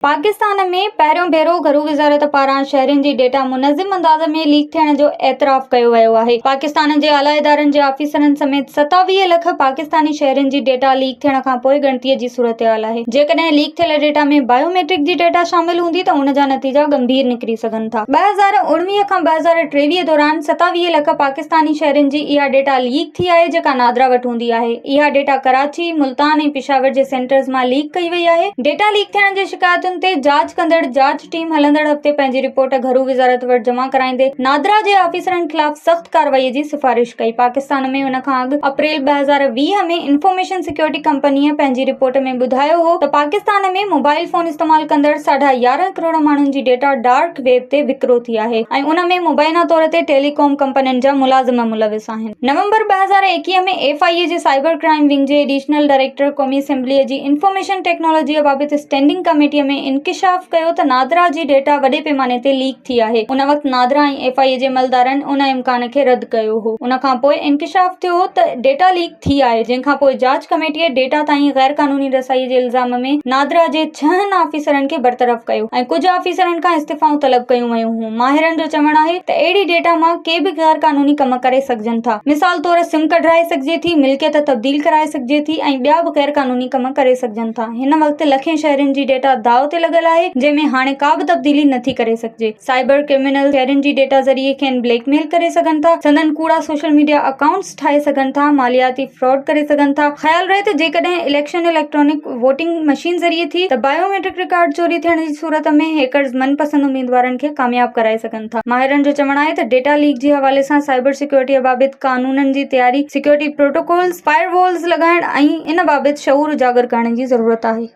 पाकिस्तान में पहिरियों भेरो घरू वज़ारत पारां शहरियुनि जी डेटा मुनज़िम अंदाज़ में लीक थियण जो एतिराफ़ कयो वियो आहे। पाकिस्तान जे आला इदारनि जे ऑफिसरनि समेत 27 लख पाकिस्तानी शहरियुनि जी डेटा लीक थियण खां पोइ ॻणतीअ जी सूरतहाल आहे। जेकॾहिं लीक थियल डेटा में बायोमेट्रिक जी डेटा शामिल हूंदी त उन जा नतीजा गंभीर निकिरी सघनि था। 2019 खां 2023 दौरान 27 लख पाकिस्तानी शहरियुनि जी इहा डेटा लीक थी आहे, जेका नादरा वटि हूंदी आहे। इहा डेटा कराची, मुल्तान ऐं पेशावर जे सेंटर्स मां लीक कई वई आहे। डेटा लीक थियण जे शिकायतुनि ते जांच कंदड़ जांच टीम हलंदड़ हफ़्ते पंहिंजी रिपोर्ट घरू वज़ारत वटि जमा कराईंदे नादरा जे ऑफिसरनि ख़िलाफ़ सख़्त कार्रवाईअ जी सिफ़ारिश कई। पाकिस्तान में उन खां अॻु अप्रैल 2020 में इंफॉर्मेशन सिक्योरिटी कंपनीअ पंहिंजी रिपोर्ट में ॿुधायो हो त पाकिस्तान में मोबाइल फोन इस्तेमाल कंदड़ 11.5 करोड़ माण्हुनि जी डेटा डार्क वेब ते विकिरो थी आहे ऐं उन में मुबैना तौर ते टेलीकॉम कंपनियुनि जा मुलाज़िम मुलविस आहिनि। नवंबर 2021 में FIA जे साइबर क्राइम विंग जे एडिशनल डायरेक्टर क़ौमी असेंबलीअ जी इंफॉर्मेशन टेक्नोलॉजीअ बाबति स्टैंडिंग कमेटीअ में इंकिशाफ कयो त नादरा जी डेटा वॾे पैमाने ते लीक थी आहे। उन वक़्तु नादरा ऐं FIA जे मलदारनि उन इम्कान खे रद्द कयो हो। उन खां पोइ इंकिशाफ थियो हो त डेटा लीक थी आहे, जंहिंखां पोइ जांच कमेटीअ डेटा ताईं गैर कानूनी रसाई जे इल्ज़ाम में नादरा जे 6 ऑफिसरनि खे बरतरफ़ कयो ऐं कुझु ऑफिसरनि खां इस्तीफ़ाऊं तलब कयूं वयूं हुयूं। माहिरनि जो चवणु आहे त अहिड़ी डेटा मां के बि गैर कानूनी कम करे सघजनि था। मिसाल तौर सिम कढाए सघिजे थी, मिल्कियत तब्दील कराए सघिजे थी ऐं ॿिया बि गैर कानूनी कम करे सघजनि था। हिन वक़्तु लखें शहरियुनि जी डेटा दाव ते लॻल आहे, जंहिंमें हाणे का बि तब्दीली नथी करे सघिजे। साइबर क्रिमिनल शहरियुनि जी डेटा ज़रिए खेनि ब्लैकमेल करे सघनि था, संदन कूड़ा सोशल मीडिया अकाउंट्स ठाहे सघनि था, मालियाती फ्रॉड करे सघनि था। ख़्याल रहे त जेकॾहिं इलेक्शन इलेक्ट्रॉनिक वोटिंग मशीन ज़रिए थी त बायोमेट्रिक रिकॉर्ड चोरी थियण जी सूरत में हैकर्स मनपसंद उम्मीदवारनि खे कामयाब कराए सघनि था। माहिरनि जो चवणु आहे त डेटा लीक जे हवाले सां साइबर सिक्योरिटी बाबति कानूननि जी तयारी, सिक्योरिटी प्रोटोकॉल्स, फायरवॉल्स लॻाइण ऐं इन बाबति शऊर उजागर करण जी ज़रूरत आहे।